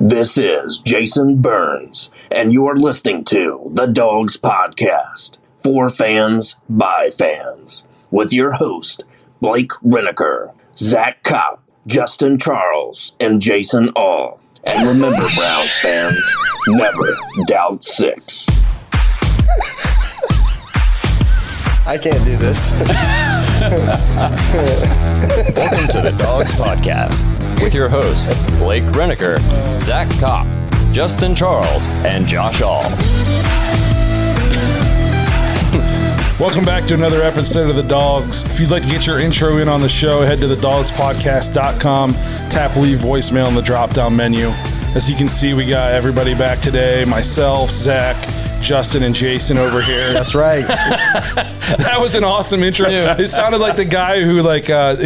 This is Jason Burns, and you are listening to the Dawgs Podcast, for fans, by fans, with your host, Blake Renaker, Zach Kopp, Justin Charles, and Jason All. And remember, Browns fans, never doubt six. I can't do this. Welcome to the Dawgs Podcast with your hosts, Blake Renaker, Zach Kopp, Justin Charles, and Josh All. Welcome back to another episode of The Dawgs. If you'd like to get your intro in on the show, head to thedogspodcast.com, tap leave voicemail in the drop-down menu. As you can see, we got everybody back today. Myself, Zach, Justin, and Jason over here. That's right. That was an awesome intro. It sounded like the guy who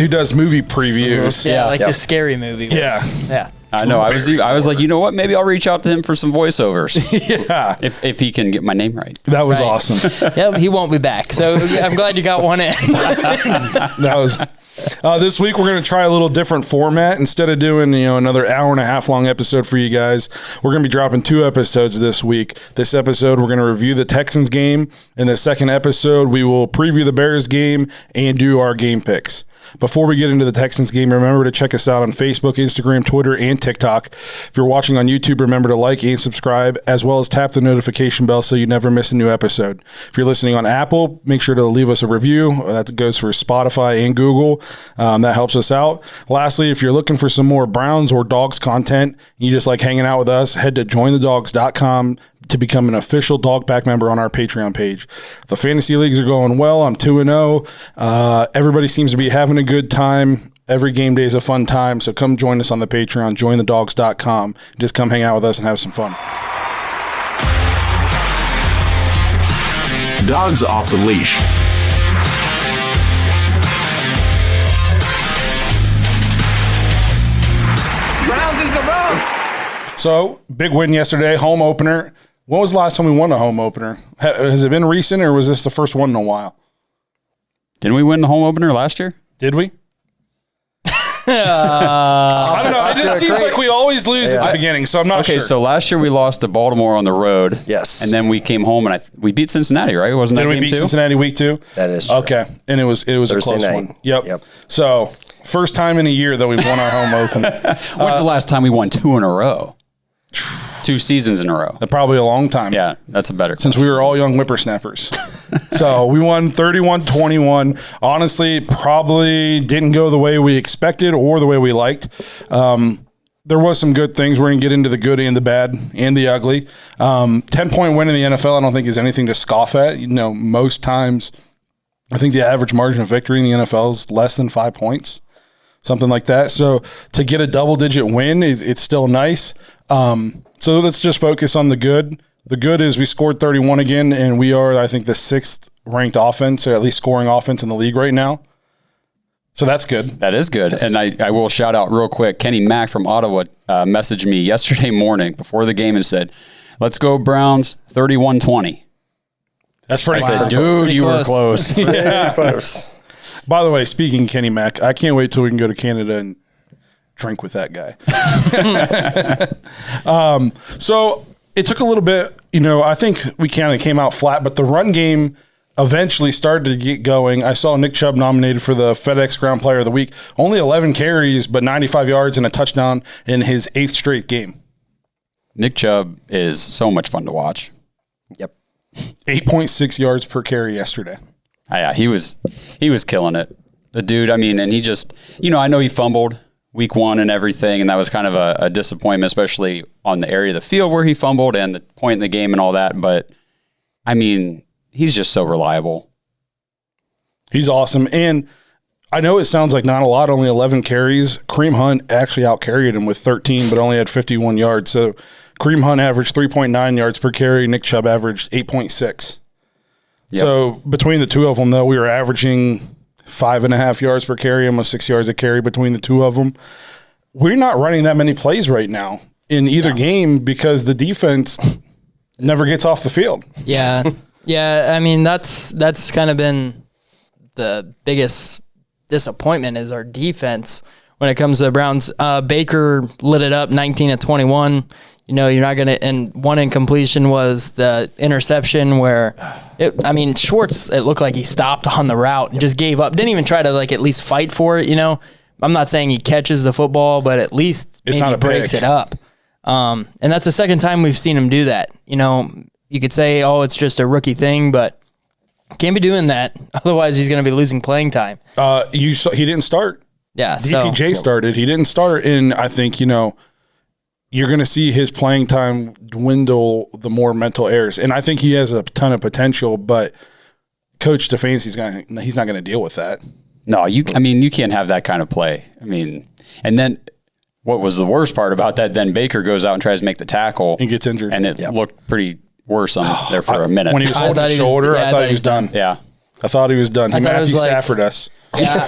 does movie previews. Yeah, like the scary movie. Yeah. I know. I was like, you know what? Maybe I'll reach out to him for some voiceovers. Yeah. If he can get my name right. That was awesome. Yep, he won't be back. So I'm glad you got one in. That was. This week we're going to try a little different format. Instead of doing another hour and a half long episode for you guys, we're going to be dropping 2 episodes this week. This episode we're going to review the Texans game. In the second episode we will preview the Bears game and do our game picks. Before we get into the Texans game, remember to check us out on Facebook, Instagram, Twitter, and TikTok. If you're watching on YouTube, remember to like and subscribe, as well as tap the notification bell so you never miss a new episode. If you're listening on Apple, make sure to leave us a review. That goes for Spotify and Google. That helps us out. Lastly, if you're looking for some more Browns or Dawgs content, you just like hanging out with us, head to jointhedawgs.com to become an official Dog Pack member on our Patreon page. The fantasy leagues are going well. I'm 2-0. Everybody seems to be having a good time. Every game day is a fun time. So come join us on the Patreon, jointhedawgs.com. Just come hang out with us and have some fun. Dawgs Off the Leash. Browns is the road. So, big win yesterday, home opener. When was the last time we won a home opener? Has it been recent, or was this the first one in a while? Didn't we win the home opener last year? Did we? I don't know. It just seems like we always lose at the beginning, so I'm not sure. Okay, so last year we lost to Baltimore on the road. Yes. And then we came home and we beat Cincinnati, right? Wasn't that Did we game beat 2? Cincinnati week 2? That is true. Okay, and it was Thursday a close night. one. Yep. So, first time in a year that we've won our home opener. When's the last time we won 2 in a row? 2 seasons in a row. Probably a long time. Yeah, that's a better Since we were all young whippersnappers. So we won 31-21. Honestly, probably didn't go the way we expected or the way we liked. There was some good things. We're going to get into the good and the bad and the ugly. 10-point win in the NFL I don't think is anything to scoff at. Most times I think the average margin of victory in the NFL is less than 5 points. Something like that. So to get a double-digit win, it's still nice. So let's just focus on the good. The good is we scored 31 again, and we are, I think, the 6th ranked offense, or at least scoring offense in the league right now. So that's good. That is good. And I will shout out real quick, Kenny Mack from Ottawa messaged me yesterday morning before the game and said, "Let's go Browns 31-20. That's pretty I said, dude, you were close. Yeah. Close. By the way, speaking of Kenny Mack, I can't wait till we can go to Canada and drink with that guy. So it took a little bit, I think we kind of came out flat, but the run game eventually started to get going. I saw Nick Chubb nominated for the FedEx Ground Player of the Week. Only 11 carries, but 95 yards and a touchdown in his 8th straight game. Nick Chubb is so much fun to watch. Yep. 8.6 yards per carry yesterday. Yeah, he was killing it. The dude, and he just, I know he fumbled week 1 and everything, and that was kind of a disappointment, especially on the area of the field where he fumbled and the point in the game and all that. But, he's just so reliable. He's awesome. And I know it sounds like not a lot, only 11 carries. Kareem Hunt actually out-carried him with 13, but only had 51 yards. So Kareem Hunt averaged 3.9 yards per carry. Nick Chubb averaged 8.6. Yep. So between the two of them, though, we were averaging 5.5 yards per carry, almost 6 yards a carry between the two of them. We're not running that many plays right now in either game because the defense never gets off the field. Yeah. Yeah. That's kind of been the biggest disappointment is our defense. when it comes to the Browns. Baker lit it up 19-21. You know, you're not going to, and one incompletion was the interception where, Schwartz, it looked like he stopped on the route and just gave up. Didn't even try to, like, at least fight for it, you know. I'm not saying he catches the football, but at least it's maybe breaks it up. And that's the second time we've seen him do that. You know, you could say, oh, it's just a rookie thing, but can't be doing that. Otherwise, he's going to be losing playing time. He didn't start. Yeah. DPJ started. He didn't start. And I think, you know, you're going to see his playing time dwindle the more mental errors. And I think he has a ton of potential, but Coach Stefanski's he's not going to deal with that. No, you can't have that kind of play. I mean, and then what was the worst part about that? Then Baker goes out and tries to make the tackle. He gets injured. And it looked pretty worse on there for a minute. When he was holding his shoulder, I thought he was done. Yeah. I thought he was done. He Matthew Stafford us. Yeah,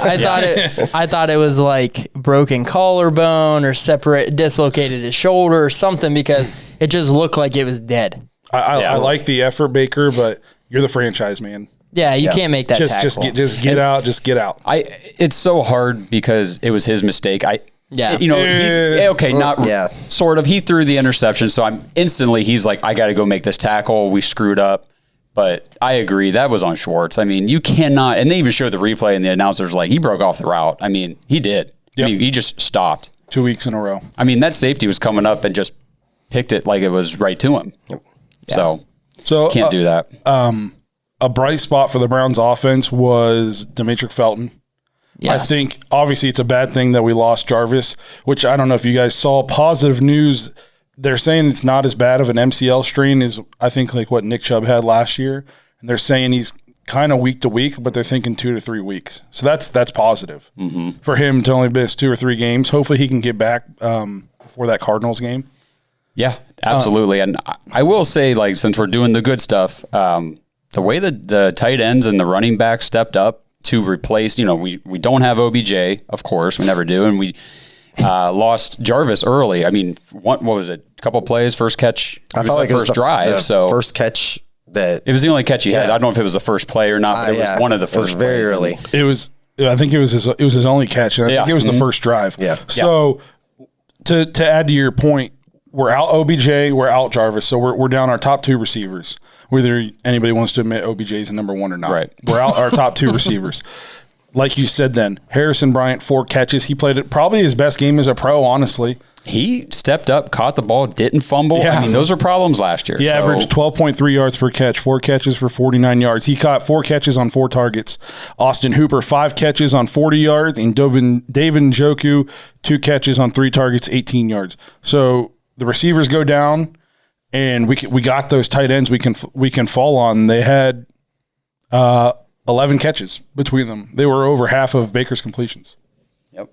I thought it was like broken collarbone or dislocated his shoulder or something because it just looked like it was dead. I like the effort, Baker, but you're the franchise man. Yeah, you can't make that tackle. Just get out. Just get out. It's so hard because it was his mistake. Sort of. He threw the interception, so he's like, I got to go make this tackle. We screwed up. But I agree, that was on Schwartz. I mean, you cannot, and they even showed the replay, and the announcer's like, he broke off the route. I mean, he did. Yep. I mean, he just stopped. 2 weeks in a row. I mean, that safety was coming up and just picked it like it was right to him. Yep. Yeah. So can't do that. A bright spot for the Browns offense was Demetric Felton. Yes. I think, obviously, it's a bad thing that we lost Jarvis, which I don't know if you guys saw. Positive news, they're saying it's not as bad of an MCL strain as I think like what Nick Chubb had last year. And they're saying he's kind of week to week, but they're thinking 2 to 3 weeks. So that's positive for him to only miss 2 or 3 games. Hopefully he can get back before that Cardinals game. Yeah, absolutely. And I will say, like, since we're doing the good stuff, the way that the tight ends and the running back stepped up to replace, you know, we don't have OBJ, of course, we never do. And we lost Jarvis early. I mean, what was it? A couple plays, first catch. I felt like it was the drive. So first catch that it was the only catch he had. I don't know if it was the first play or not, but it was one of the first. It was very early. I think it was his only catch. And I think it was the first drive. Yeah. So to add to your point, we're out OBJ, we're out Jarvis, so we're down our top 2 receivers. Whether anybody wants to admit OBJ is the number 1 or not, right? We're out our top 2 receivers. Like you said, then Harrison Bryant 4 catches. He played probably his best game as a pro. Honestly, he stepped up, caught the ball, didn't fumble. Yeah. I mean, those are problems last year. He averaged 12.3 yards per catch, 4 catches for 49 yards. He caught 4 catches on 4 targets. Austin Hooper 5 catches on 40 yards, and David Njoku 2 catches on 3 targets, 18 yards. So the receivers go down, and we got those tight ends we can fall on. They had 11 catches between them. They were over half of Baker's completions. Yep.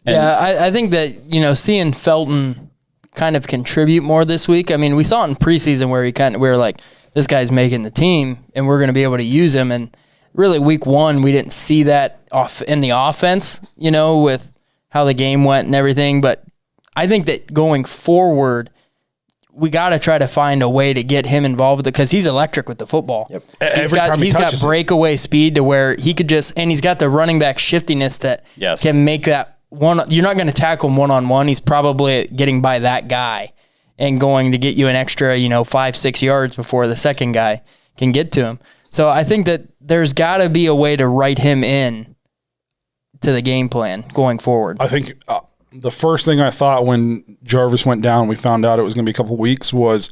And I think that, you know, seeing Felton kind of contribute more this week. I mean, we saw it in preseason where we were like, this guy's making the team and we're going to be able to use him. And really week 1, we didn't see that off in the offense, you know, with how the game went and everything. But I think that going forward, we got to try to find a way to get him involved because he's electric with the football. Yep. He's got breakaway speed to where he could and he's got the running back shiftiness that can make that one. You're not going to tackle him one-on-one. He's probably getting by that guy and going to get you an extra, 5-6 yards before the second guy can get to him. So I think that there's got to be a way to write him in to the game plan going forward. I think the first thing I thought when Jarvis went down, we found out it was going to be a couple of weeks, was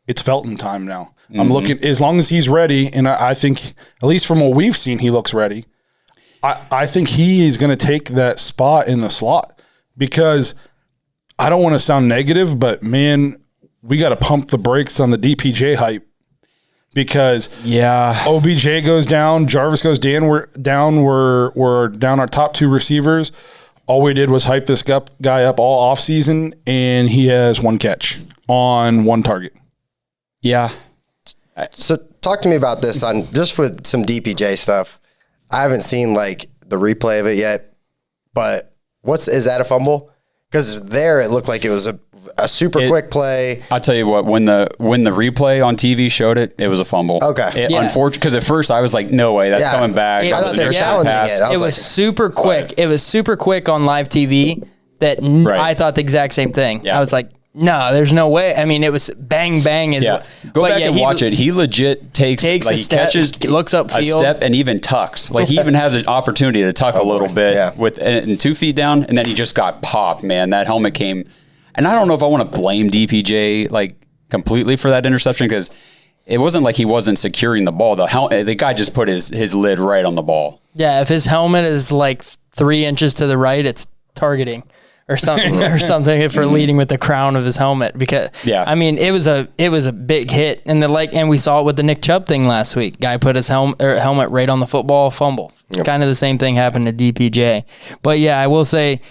it's Felton time now. Mm-hmm. I'm looking, as long as he's ready, and I think, at least from what we've seen, he looks ready. I think he is going to take that spot in the slot because I don't want to sound negative, but man, we got to pump the brakes on the DPJ hype because OBJ goes down, Jarvis goes down, we're down our top 2 receivers. All we did was hype this guy up all offseason, and he has 1 catch on 1 target. Yeah. So talk to me about this on just with some DPJ stuff. I haven't seen like the replay of it yet, but is that a fumble? Because there it looked like it was a a super quick play. I'll tell you what, when the replay on TV showed it, it was a fumble. Okay. Unfortunately, because at first I was like, no way, that's coming back. I thought they were challenging it. It was super quick. It was super quick on live TV that I thought the exact same thing. I was like, no, there's no way. I mean, it was bang, bang. Go back and watch it. He legit takes like, a step, catches, looks up a step, and even tucks. Like he even has an opportunity to tuck a little bit and 2 feet down, and then he just got popped. Man, that helmet came, and I don't know if I want to blame DPJ like completely for that interception because it wasn't like he wasn't securing the ball. The guy just put his lid right on the ball. Yeah, if his helmet is like 3 inches to the right, it's targeting. Or something for leading with the crown of his helmet because I mean it was a big hit and we saw it with the Nick Chubb thing last week. Guy put his helmet right on the football, fumble. Kind of the same thing happened to DPJ. But yeah, I will say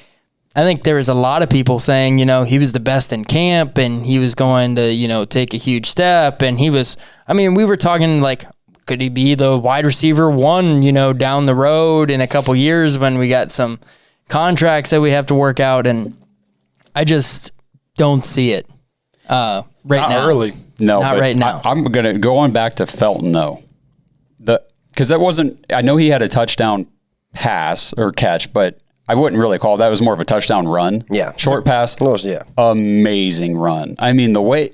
I think there was a lot of people saying, he was the best in camp and he was going to, take a huge step and we were talking like could he be the wide receiver 1, down the road in a couple years when we got some contracts that we have to work out, and I just don't see it right now. Early. No, not right now. I'm gonna go on back to Felton though, because that wasn't. I know he had a touchdown pass or catch, but I wouldn't really call that. It was more of a touchdown run. Yeah, short pass. Amazing run. I mean the way.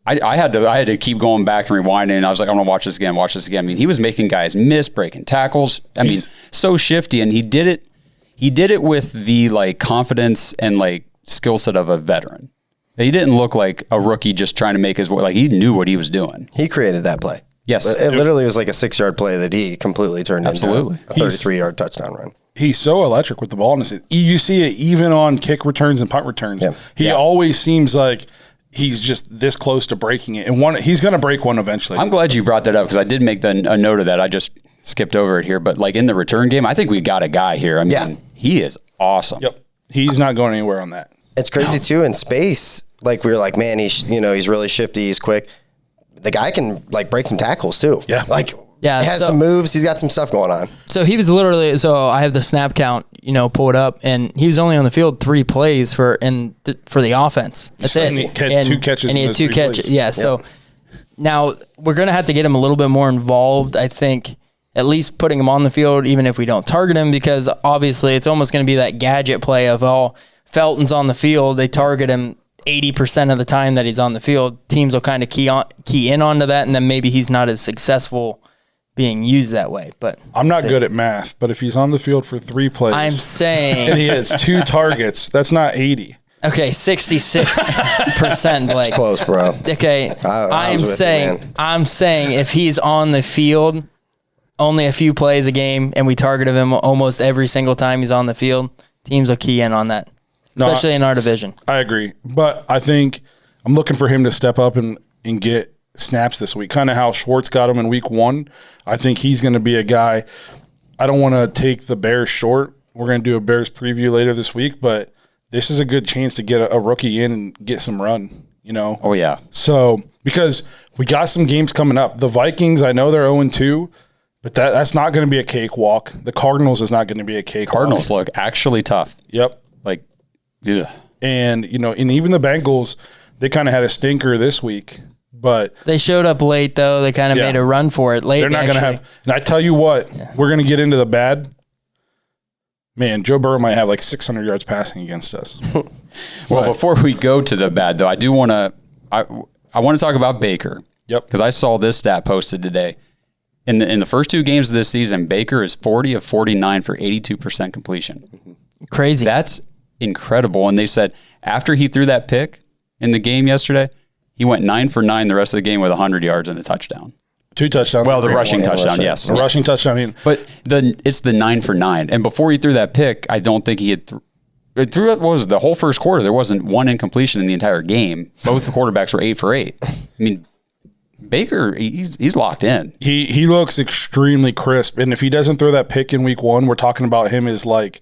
I had to keep going back and rewinding. And I was like, I'm gonna watch this again. I mean, he was making guys miss, breaking tackles. I mean, so shifty, and he did it. He did it with the like confidence and like skill set of a veteran. He didn't look like a rookie just trying to make his way. Like he knew what he was doing. He created that play. Yes. It literally was like a 6-yard play that he completely turned into a 33-yard touchdown run. He's so electric with the ball. You see it even on kick returns and punt returns. Yeah. He always seems like he's just this close to breaking it. And he's going to break one eventually. I'm glad you brought that up because I did make a note of that. I just skipped over it here. But like in the return game, I think we got a guy here. I mean, he is awesome. Yep. He's not going anywhere on that. It's crazy too in space. Like we were like, man, he's really shifty. He's quick. The guy can like break some tackles too. Yeah. He has some moves. He's got some stuff going on. So he was literally. So I have the snap count, pulled up, and he was only on the field 3 plays for the offense. That's it. And he had 2 catches. And he had 2 catches. Yeah. So now we're gonna have to get him a little bit more involved. I think. At least putting him on the field, even if we don't target him, because obviously it's almost going to be that gadget play of, Felton's on the field. They target him 80% of the time that he's on the field. Teams will kind of key in onto that, and then maybe he's not as successful being used that way. But I'm not good at math, but if he's on the field for 3 plays, I'm saying, and he hits 2 targets, that's not 80. Okay, 66%, Blake. It's close, bro. Okay, I'm saying if he's on the field only a few plays a game and we target him almost every single time he's on the field, teams will key in on that, especially in our division. I agree. But I think I'm looking for him to step up and get snaps this week, kind of how Schwartz got him in week 1. I think he's going to be a guy. I don't want to take the Bears short. We're going to do a Bears preview later this week, but this is a good chance to get a rookie in and get some run, Oh, yeah. So because we got some games coming up. The Vikings, I know they're 0-2. But that's not going to be a cakewalk. The Cardinals is not going to be a cakewalk. Cardinals look actually tough. Yep. And, and even the Bengals, they kind of had a stinker this week. But they showed up late, though. They kind of made a run for it late. They're not going to have – and I tell you what, we're going to get into the bad. Man, Joe Burrow might have like 600 yards passing against us. Well, before we go to the bad, though, I do want to I want to talk about Baker. Yep. Because I saw this stat posted today. In the first 2 games of this season, Baker is 40 of 49 for 82% completion. Crazy. That's incredible. And they said after he threw that pick in the game yesterday, he went 9 for 9 the rest of the game with 100 yards and a touchdown. 2 touchdowns. Well, the rushing touchdown, yes. A rushing touchdown. But it's the 9 for 9. And before he threw that pick, I don't think he had threw it was the whole first quarter. There wasn't one incompletion in the entire game. Both the quarterbacks were 8 for 8. I mean, Baker, he's locked in. He looks extremely crisp, and if he doesn't throw that pick in week 1, we're talking about him as like,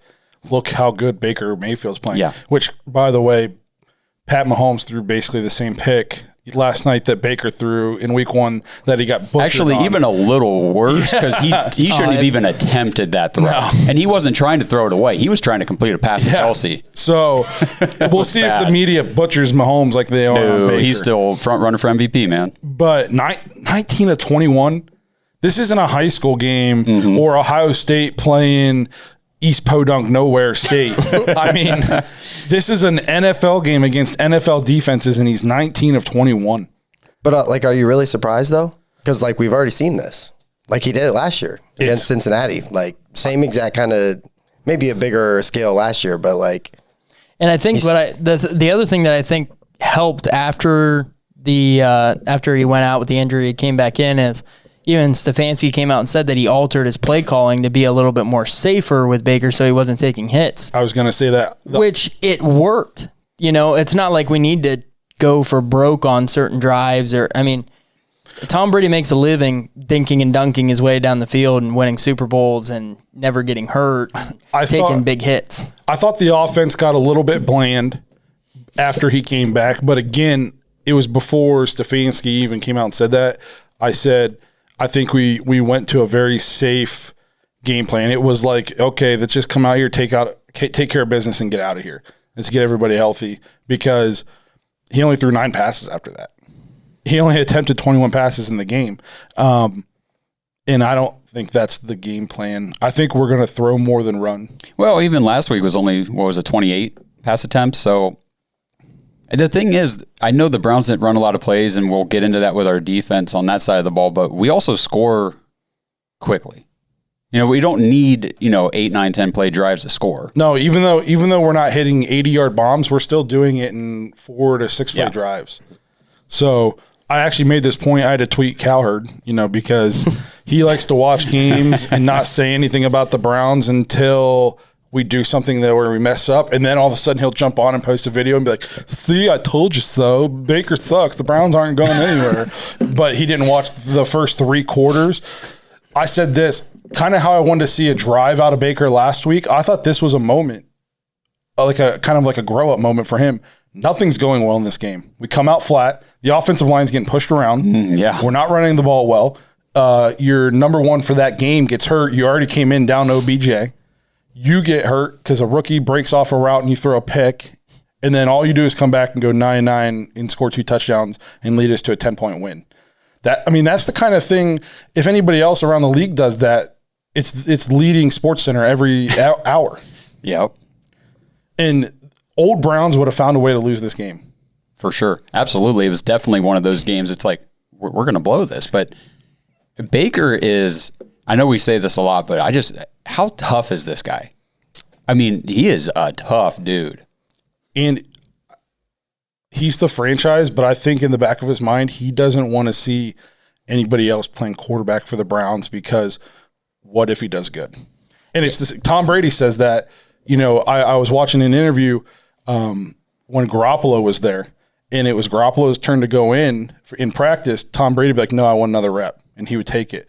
look how good Baker Mayfield's playing. Yeah. Which, by the way, Pat Mahomes threw basically the same pick last night that Baker threw in week 1 that he got butchered Actually, on. even a little worse because he shouldn't have even attempted that throw. No. And he wasn't trying to throw it away. He was trying to complete a pass to Kelsey. So we'll see if the media butchers Mahomes like they are on Baker. He's still front runner for MVP, man. But 19 of 21, this isn't a high school game or Ohio State playing East Podunk Nowhere State. I mean, this is an NFL game against NFL defenses, and he's 19 of 21. But like, are you really surprised though? Because like we've already seen this. Like he did it last year against Cincinnati. Like same exact kind of, maybe a bigger scale last year, but like. And I think the other thing that I think helped after after he went out with the injury, he came back in is. Even Stefanski came out and said that he altered his play calling to be a little bit more safer with Baker so he wasn't taking hits. I was going to say that. Which it worked. You know, it's not like we need to go for broke on certain drives Tom Brady makes a living dinking and dunking his way down the field and winning Super Bowls and never getting hurt, taking big hits. I thought the offense got a little bit bland after he came back, but again, it was before Stefanski even came out and said that. I said, I think we went to a very safe game plan. It was like, okay, let's just come out here, take care of business and get out of here. Let's get everybody healthy because he only threw 9 passes after that. He only attempted 21 passes in the game. And I don't think that's the game plan. I think we're going to throw more than run. Well, even last week was only, 28 pass attempts. So the thing is, I know the Browns didn't run a lot of plays, and we'll get into that with our defense on that side of the ball, but we also score quickly. You know, we don't need, 8, 9, 10 play drives to score. No, even though we're not hitting 80-yard bombs, we're still doing it in 4 to 6 play drives. So I actually made this point. I had to tweet Cowherd, because he likes to watch games and not say anything about the Browns until we do something where we mess up, and then all of a sudden he'll jump on and post a video and be like, see, I told you so. Baker sucks. The Browns aren't going anywhere. But he didn't watch the first 3 quarters. I said this, kind of how I wanted to see a drive out of Baker last week. I thought this was a moment, like a kind of like a grow-up moment for him. Nothing's going well in this game. We come out flat. The offensive line's getting pushed around. We're not running the ball well. Your number 1 for that game gets hurt. You already came in down OBJ. You get hurt because a rookie breaks off a route and you throw a pick, and then all you do is come back and go 9-9 and score 2 touchdowns and lead us to a 10-point win. That's the kind of thing, if anybody else around the league does that, it's leading SportsCenter every hour. Yep. And old Browns would have found a way to lose this game. For sure. Absolutely. It was definitely one of those games. It's like, we're going to blow this. But Baker is, I know we say this a lot, but how tough is this guy? I mean, he is a tough dude. And he's the franchise, but I think in the back of his mind, he doesn't want to see anybody else playing quarterback for the Browns because what if he does good? And it's this, Tom Brady says that, I was watching an interview when Garoppolo was there, and it was Garoppolo's turn to go in practice. Tom Brady would be like, no, I want another rep. And he would take it.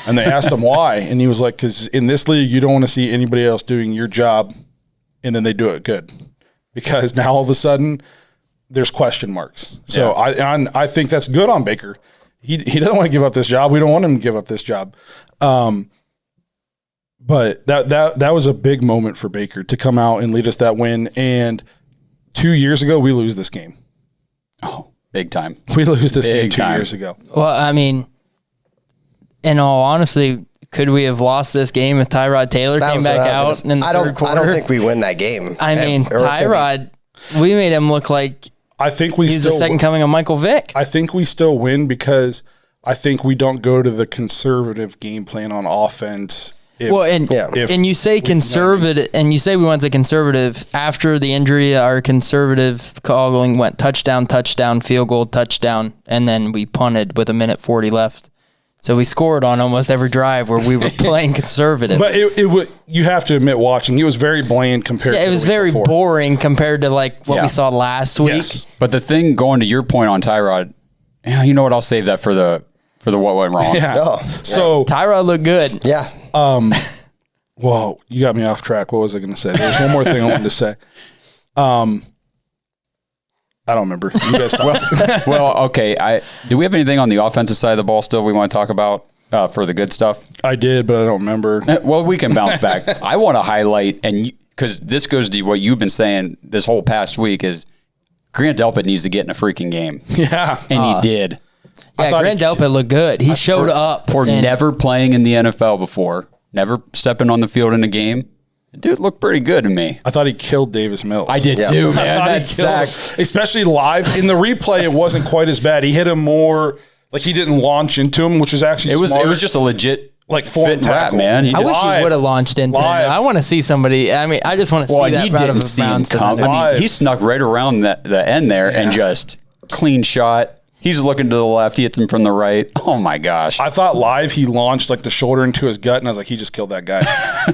And they asked him why. And he was like, because in this league, you don't want to see anybody else doing your job, and then they do it good. Because now all of a sudden, there's question marks. So I think that's good on Baker. He doesn't want to give up this job. We don't want him to give up this job. But that was a big moment for Baker to come out and lead us that win. And 2 years ago, we lose this game. Oh, big time. We lose this game 2 years ago. Well, I mean, in all honesty, could we have lost this game if Tyrod Taylor came back out in the third quarter? I don't think we win that game. I mean, Tyrod, we made him look like he's the second coming of Michael Vick. I think we still win because I think we don't go to the conservative game plan on offense. And you say conservative, and you say we went to conservative after the injury. Our conservative calling went touchdown, field goal, touchdown, and then we punted with 1:40 left. So we scored on almost every drive where we were playing conservative. But you have to admit, watching, it was very bland compared to it was very boring compared to like what we saw last week. Yes. But the thing, going to your point on Tyrod, you know what? I'll save that for the what went wrong. Yeah. So Tyrod looked good. Yeah. Well, you got me off track. What was I going to say? There's one more thing I wanted to say. I don't remember. You guys talk. Well, okay. Do we have anything on the offensive side of the ball still we want to talk about for the good stuff? I did, but I don't remember. Well, we can bounce back. I want to highlight, and because this goes to what you've been saying this whole past week, is Grant Delpit needs to get in a freaking game. Yeah. And he did. Yeah, Grant Delpit looked good. He showed up. For never playing in the NFL before, never stepping on the field in a game. The dude looked pretty good to me. I thought he killed Davis Mills. I did too, man. That sack. Especially live. In the replay, it wasn't quite as bad. He hit him more, like he didn't launch into him, which was actually smart. It was just a legit like form fit wrap, tackle. man. I wish he would have launched into him. I want to see somebody. I mean, I just want to see that. He didn't see him come. I mean, he snuck right around the end there and just clean shot. He's looking to the left. He hits him from the right. Oh, my gosh. I thought live he launched like the shoulder into his gut, and I was like, he just killed that guy.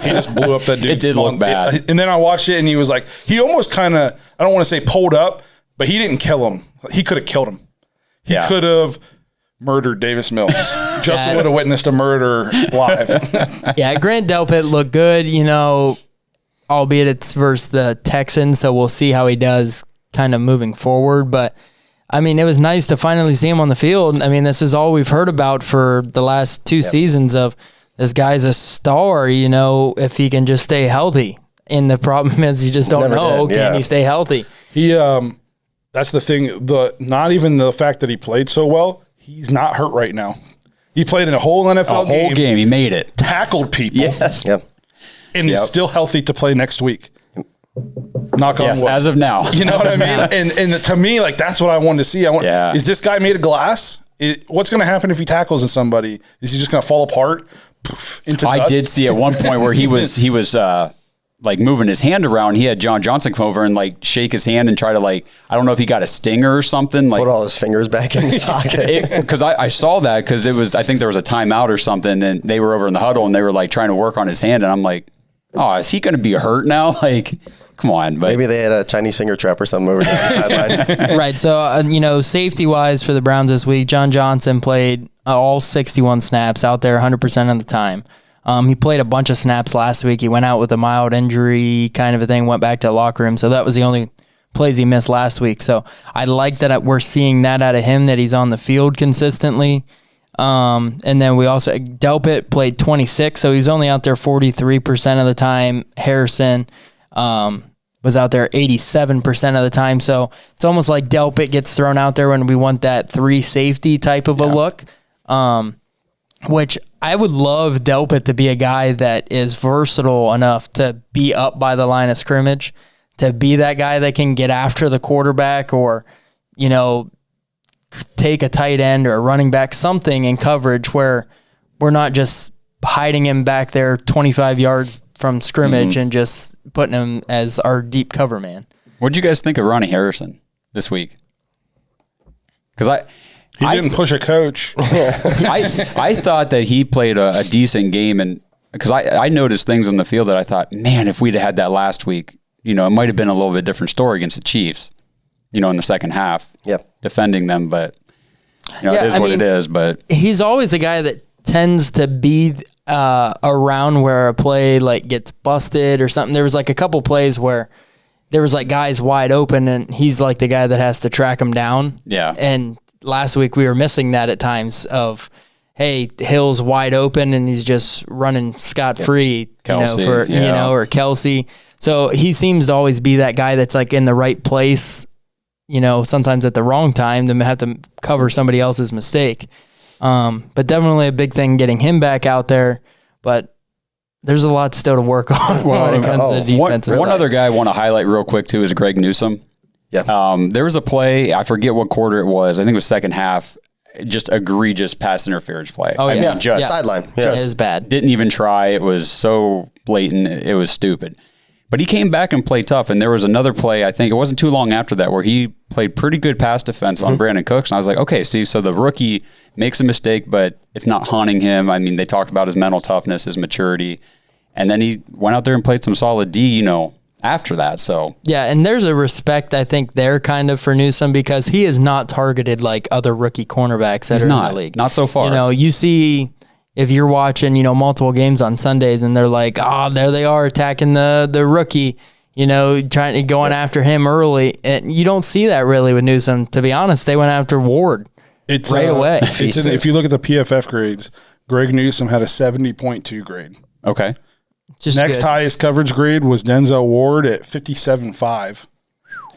He just blew up that dude. It did look bad. And then I watched it, and he was like, he almost kind of, I don't want to say pulled up, but he didn't kill him. He could have killed him. He could have murdered Davis Mills. Justin would have witnessed a murder live. Yeah, Grant Delpit looked good, albeit it's versus the Texans, so we'll see how he does kind of moving forward, but I mean, it was nice to finally see him on the field. I mean, this is all we've heard about for the last two seasons of this guy's a star, if he can just stay healthy. And the problem is you just don't know, can he stay healthy? He, that's the thing, not even the fact that he played so well, he's not hurt right now. He played in a whole NFL game. A whole game, he made it. Tackled people. Yes. Yep. And he's still healthy to play next week. Knock on wood. As of now. You know what I mean? And to me, like, that's what I wanted to see. Is this guy made of glass? What's going to happen if he tackles in somebody? Is he just going to fall apart into dust? I did see at one point where he was like moving his hand around. He had John Johnson come over and like shake his hand and try to I don't know if he got a stinger or something. Like put all his fingers back in the socket. Because I saw that because I think there was a timeout or something, and they were over in the huddle and they were like trying to work on his hand, and I'm like, oh, is he going to be hurt now? Like, come on. But maybe they had a Chinese finger trap or something over there on the sideline. Right. So, safety-wise for the Browns this week, John Johnson played all 61 snaps out there 100% of the time. He played a bunch of snaps last week. He went out with a mild injury kind of a thing, went back to the locker room. So that was the only plays he missed last week. So I like that we're seeing that out of him, that he's on the field consistently. And then we also, Delpit played 26, so he's only out there 43% of the time. Harrison was out there 87% of the time. So it's almost like Delpit gets thrown out there when we want that 3 safety type of a look, which I would love Delpit to be a guy that is versatile enough to be up by the line of scrimmage, to be that guy that can get after the quarterback or, take a tight end or a running back, something in coverage where we're not just hiding him back there 25 yards from scrimmage and just putting him as our deep cover man. What did you guys think of Ronnie Harrison this week? Because he didn't push a coach. I thought that he played a decent game, and because I noticed things on the field that I thought, man, if we'd had that last week, it might have been a little bit different story against the Chiefs, in the second half, defending them. But it is what it is. But he's always a guy that tends to be around where a play gets busted or something. There was a couple plays where there was guys wide open, and he's the guy that has to track them down. Yeah, and last week we were missing that at times of, hey, Hill's wide open and he's just running scot-free, or Kelsey. So he seems to always be that guy that's in the right place, sometimes at the wrong time, to have to cover somebody else's mistake. But definitely a big thing getting him back out there, but there's a lot still to work on when it comes to the defensive side. One other guy I want to highlight real quick too is Greg Newsome. Yeah. There was a play, I forget what quarter it was. I think it was second half. Just egregious pass interference play. Oh, yeah. Just sideline. Yeah. It was bad. Didn't even try. It was so blatant. It was stupid. But he came back and played tough. And there was another play, I think it wasn't too long after that, where he played pretty good pass defense on Brandon Cooks. And I was like, okay, see, so the rookie makes a mistake, but it's not haunting him. I mean, they talked about his mental toughness, his maturity. And then he went out there and played some solid D, after that. So yeah, and there's a respect, I think, there kind of for Newsome, because he is not targeted like other rookie cornerbacks that are in the league. Not so far. You see, if you're watching, multiple games on Sundays and they're like, oh, there they are attacking the rookie. going after him early. And you don't see that really with Newsome. To be honest, they went after Ward right away. If you look at the PFF grades, Greg Newsome had a 70.2 grade. Okay. Next highest coverage grade was Denzel Ward at 57.5.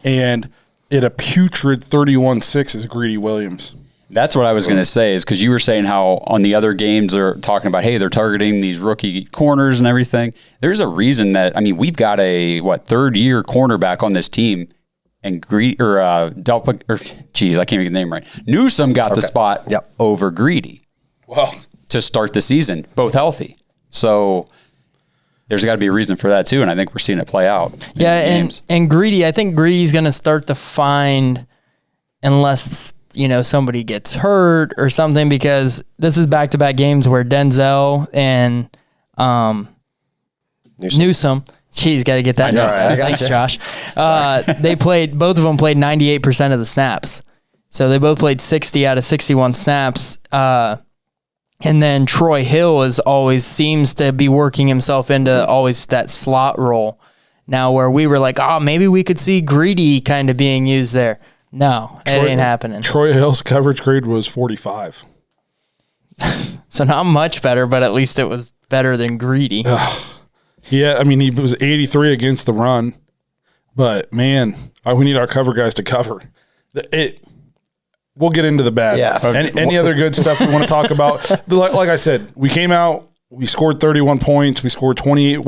And at a putrid 31.6 is Greedy Williams. That's what I was going to say, is because you were saying how on the other games they're talking about, hey, they're targeting these rookie corners and everything. There's a reason that, we've got a, third-year cornerback on this team, and I can't even get the name right. Newsome got the spot over Greedy to start the season, both healthy. So there's got to be a reason for that, too, and I think we're seeing it play out. Yeah, and Greedy, I think Greedy's going to start to find, unless somebody gets hurt or something, because this is back-to-back games where Denzel and Newsome. Jeez, got to get that. Right, thanks, Josh. Both of them played 98% of the snaps. So they both played 60 out of 61 snaps. And then Troy Hill seems to be working himself into always that slot role now, where we were like, maybe we could see Greedy kind of being used there. No, it ain't happening. Troy Hill's coverage grade was 45. So not much better, but at least it was better than Greedy. Yeah, he was 83 against the run. But, man, we need our cover guys to cover. We'll get into the bad. Yeah. Any other good stuff we want to talk about? Like I said, we came out, we scored 31 points. We scored 28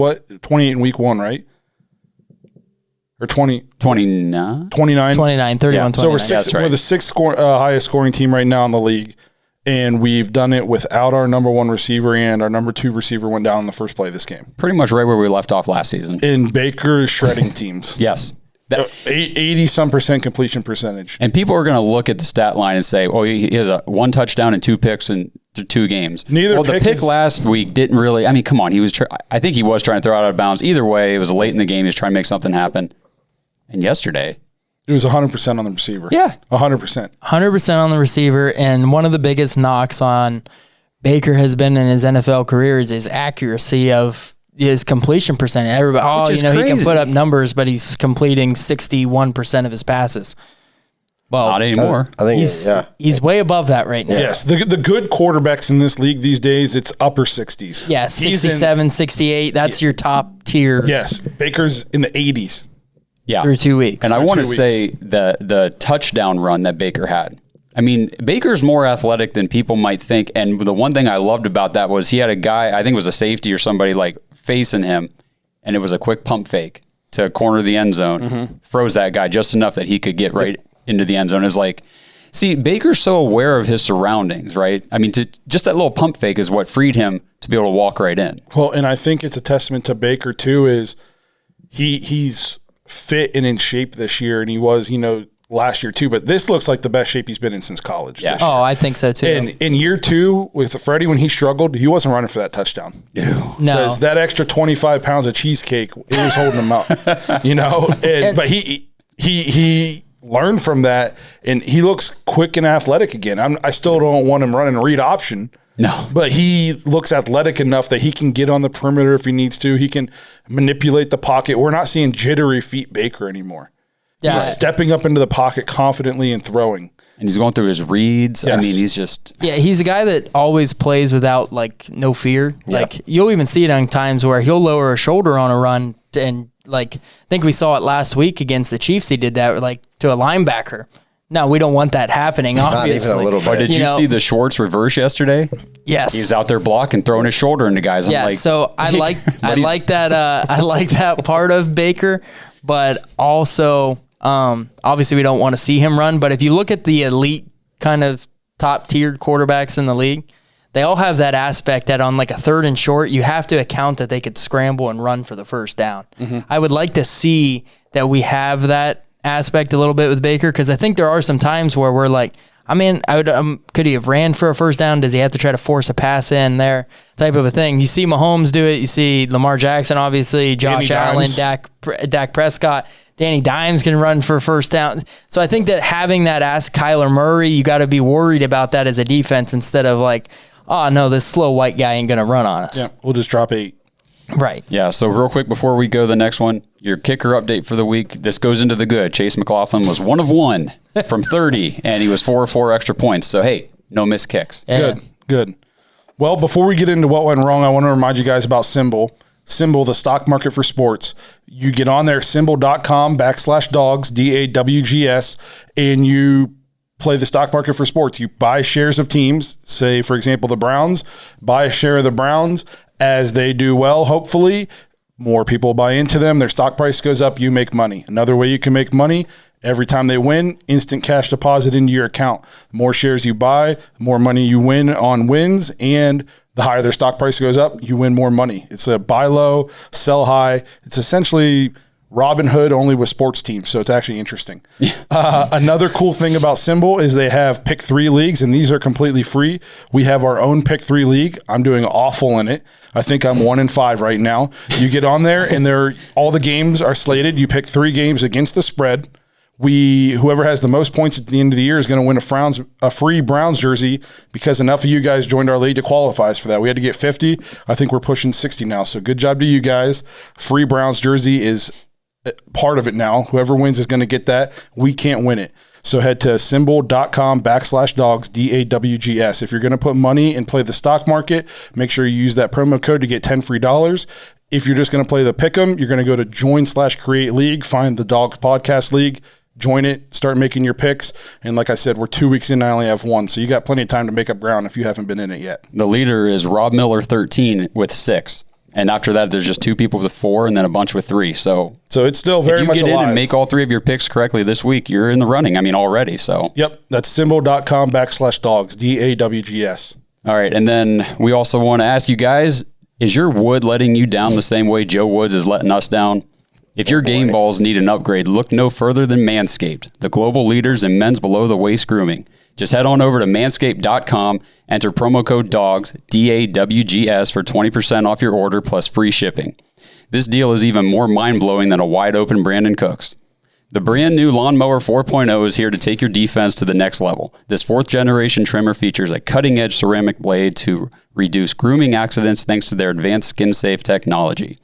in week 1, right? Or 29? 29, 31, 29. So we're the sixth highest scoring team right now in the league, and we've done it without our number 1 receiver, and our number 2 receiver went down in the first play of this game. Pretty much right where we left off last season. And Baker is shredding teams. Yes. 80-some% completion percentage. And people are going to look at the stat line and say, he has 1 touchdown and 2 picks in 2 games. The pick last week didn't really, come on. I think he was trying to throw it out of bounds. Either way, it was late in the game. He was trying to make something happen. And yesterday, it was 100% on the receiver. Yeah. 100%. 100% on the receiver. And one of the biggest knocks on Baker has been in his NFL career is his accuracy of his completion percentage. Everybody, he can put up numbers, but he's completing 61% of his passes. Well, not anymore. I think he's way above that right now. Yes, the good quarterbacks in this league these days, it's upper 60s. Yeah, 67, 68. That's your top tier. Yes, Baker's in the 80s. Yeah, through 2 weeks. And I want to say the touchdown run that Baker had. Baker's more athletic than people might think. And the one thing I loved about that was he had a guy, I think it was a safety or somebody facing him, and it was a quick pump fake to corner the end zone, froze that guy just enough that he could get right into the end zone. It's see, Baker's so aware of his surroundings, right? Just that little pump fake is what freed him to be able to walk right in. Well, and I think it's a testament to Baker too, is he's fit and in shape this year, and he was, last year too, but this looks like the best shape he's been in since college. Yeah. This year. I think so too. And in year 2 with Freddie, when he struggled, he wasn't running for that touchdown. No. Because that extra 25 pounds of cheesecake, it was holding him up, but he learned from that, and he looks quick and athletic again. I still don't want him running read option. No. But he looks athletic enough that he can get on the perimeter if he needs to. He can manipulate the pocket. We're not seeing jittery feet Baker anymore. Yeah. He's stepping up into the pocket confidently and throwing. And he's going through his reads. Yes. He's just... Yeah, he's a guy that always plays without, no fear. Yeah. You'll even see it on times where he'll lower a shoulder on a run, and, I think we saw it last week against the Chiefs. He did that, to a linebacker. No, we don't want that happening, obviously. Not even a little bit. Or did you see the Schwartz reverse yesterday? Yes. He was out there blocking, throwing his shoulder into guys. So I like that. I like that part of Baker, but also obviously we don't want to see him run. But if you look at the elite kind of top tiered quarterbacks in the league, they all have that aspect that on a 3rd and short, you have to account that they could scramble and run for the first down. Mm-hmm. I would like to see that we have that aspect a little bit with Baker, because I think there are some times where we're could he have ran for a first down? Does he have to try to force a pass in there? Type of a thing. You see Mahomes do it. You see Lamar Jackson, obviously, Josh Allen, Dak Prescott. Danny Dimes can run for a first down. So I think that having that ask Kyler Murray, you got to be worried about that as a defense instead of oh, no, this slow white guy ain't going to run on us. Yeah, we'll just drop 8. Right. Yeah, so real quick before we go to the next one, Your kicker update for the week. This goes into the good. Chase McLaughlin was 1 of 1 from 30, and he was 4 of 4 extra points. So, hey, no missed kicks. Yeah. Good. Well, before we get into what went wrong, I want to remind you guys about SimBull. SimBull, the stock market for sports. You get on there, SimBull.com/Dawgs, DAWGS, and you play the stock market for sports. You buy shares of teams, say, for example, the Browns, buy a share of the Browns. As they do well, hopefully, more people buy into them. Their stock price goes up, you make money. Another way you can make money, every time they win, instant cash deposit into your account. The more shares you buy, the more money you win on wins, and the higher their stock price goes up, you win more money. It's a buy low, sell high. It's essentially Robin Hood only with sports teams, so it's actually interesting. Another cool thing about SimBull is they have pick 3 leagues, and these are completely free. We have our own pick 3 league. I'm doing awful in it. I think I'm 1 in 5 right now. You get on there, and all the games are slated. You pick 3 games against the spread. Whoever has the most points at the end of the year is going to win a free Browns jersey because enough of you guys joined our league to qualify for that. We had to get 50. I think we're pushing 60 now. So good job to you guys. Free Browns jersey is part of it now. Whoever wins is going to get that. We can't win it. So head to SimBull.com/Dawgs, DAWGS. If you're going to put money and play the stock market, make sure you use that promo code to get 10 free dollars. If you're just going to play the pick'em, you're going to go to join/create league, find the Dawgs Podcast League, join it, start making your picks. And like I said, we're 2 weeks in. I only have 1. So you got plenty of time to make up ground if you haven't been in it yet. The leader is Rob Miller, 13 with 6. And after that, there's just 2 people with 4 and then a bunch with 3. So it's still very much alive. If you get in and make all 3 of your picks correctly this week, you're in the running. I mean, already. So yep, that's SimBull.com/Dawgs, DAWGS. All right. And then we also want to ask you guys, is your wood letting you down the same way Joe Woods is letting us down? If your game balls need an upgrade, look no further than Manscaped, the global leaders in men's below-the-waist grooming. Just head on over to manscaped.com, enter promo code DAWGS, DAWGS, for 20% off your order plus free shipping. This deal is even more mind-blowing than a wide-open Brandon Cooks. The brand new Lawnmower 4.0 is here to take your defense to the next level. This 4th-generation trimmer features a cutting-edge ceramic blade to reduce grooming accidents thanks to their advanced skin-safe technology.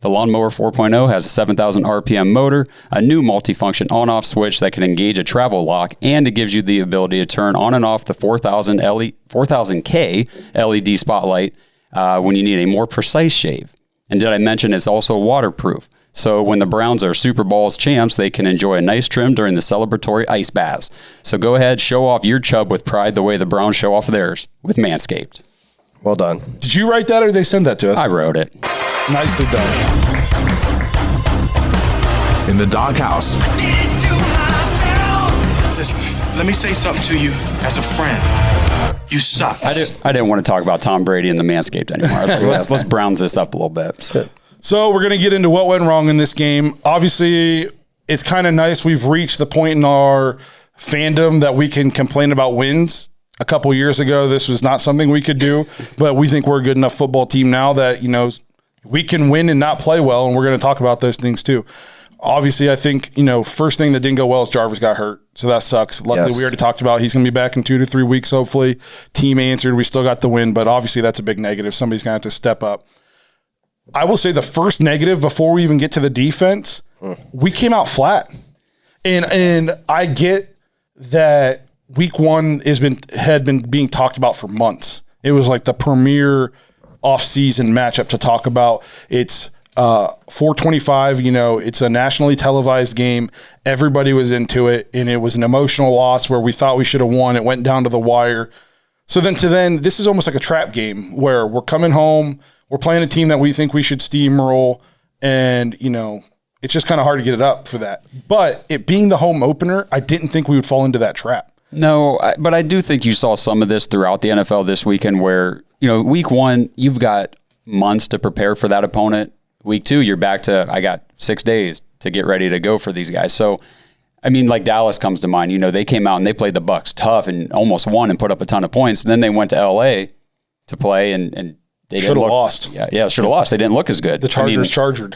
The Lawnmower 4.0 has a 7,000 RPM motor, a new multifunction on-off switch that can engage a travel lock, and it gives you the ability to turn on and off the 4000K LED spotlight when you need a more precise shave. And did I mention it's also waterproof? So when the Browns are Super Bowls champs, they can enjoy a nice trim during the celebratory ice baths. So go ahead, show off your chub with pride the way the Browns show off theirs with Manscaped. Well done. Did you write that or did they send that to us? I wrote it. Nicely done. In the Doghouse. Listen, let me say something to you as a friend. You suck. I didn't want to talk about Tom Brady and the Manscaped anymore. I was like, let's Browns this up a little bit. So we're going to get into what went wrong in this game. Obviously, it's kind of nice we've reached the point in our fandom that we can complain about wins. A couple years ago, this was not something we could do, but we think we're a good enough football team now that, we can win and not play well, and we're going to talk about those things too. Obviously, I think, first thing that didn't go well is Jarvis got hurt, so that sucks. Luckily, we already talked about he's going to be back in 2 to 3 weeks, hopefully. Team answered. We still got the win, but obviously that's a big negative. Somebody's going to have to step up. I will say the first negative before we even get to the defense, we came out flat. And I get that week 1 had been being talked about for months. It was like the premier off-season matchup to talk about. It's 425, it's a nationally televised game. Everybody was into it, and it was an emotional loss where we thought we should have won. It went down to the wire. So then this is almost like a trap game where we're coming home, we're playing a team that we think we should steamroll, and, it's just kind of hard to get it up for that. But it being the home opener, I didn't think we would fall into that trap. No, but I do think you saw some of this throughout the NFL this weekend where, week 1, you've got months to prepare for that opponent. Week 2, you're back to, I got 6 days to get ready to go for these guys. So, like Dallas comes to mind. They came out and they played the Bucs tough and almost won and put up a ton of points. And then they went to L.A. to play and they should have lost. Yeah, should have lost. They didn't look as good. The Chargers chargered.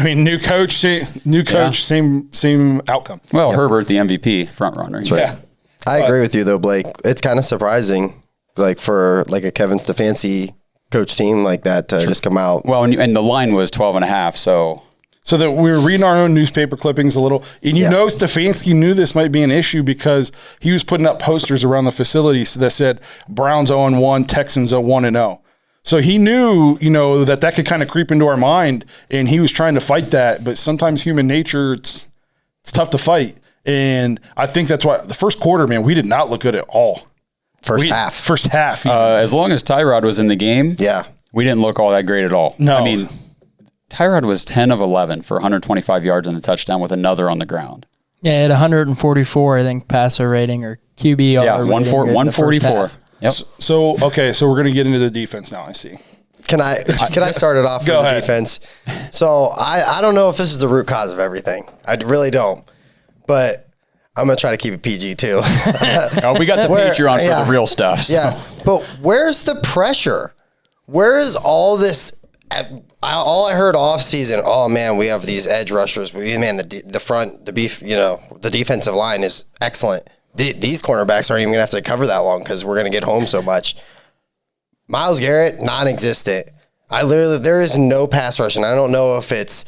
New coach, same outcome. Well, Herbert, the MVP front runner. That's right. Yeah. I agree with you though, Blake. It's kind of surprising, for a Kevin Stefanski coach team like that to just come out. Well, and the line was 12.5. So So that we were reading our own newspaper clippings a little, and you know Stefanski knew this might be an issue because he was putting up posters around the facilities that said Browns 0-1, Texans 1-0. So he knew, that could kind of creep into our mind, and he was trying to fight that. But sometimes human nature, it's tough to fight, and I think that's why the first quarter, man, we did not look good at all. First half. As long as Tyrod was in the game, we didn't look all that great at all. No, I mean, Tyrod was 10 of 11 for 125 yards and a touchdown with another on the ground. Yeah, he had 144, I think, passer rating or QBR. Yeah, 144. Yep. So we're going to get into the defense now, I see. Can I start it off with the defense? So I don't know if this is the root cause of everything. I really don't. But I'm going to try to keep it PG too. We got the Patreon for the real stuff. So. Yeah, but where's the pressure? Where is all this? All I heard off season, oh man, we have these edge rushers. The front, the defensive line is excellent. These cornerbacks aren't even going to have to cover that long because we're going to get home so much. Myles Garrett, non-existent. There is no pass rush, and I don't know if it's,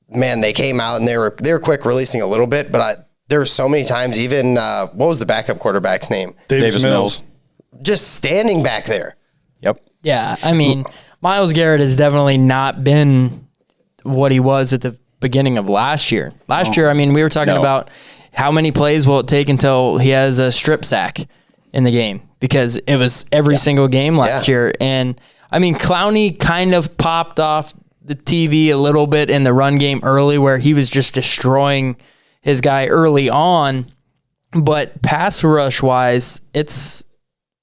they came out and they were quick releasing a little bit, but there were so many times, even, what was the backup quarterback's name? Davis Mills. Just standing back there. Yep. Yeah, I mean, Myles Garrett has definitely not been what he was at the beginning of last year. Last year, I mean, we were talking about how many plays will it take until he has a strip sack in the game, because it was every single game last year. And, I mean, Clowney kind of popped off the TV a little bit in the run game early where he was just destroying his guy early on. But pass rush-wise, it's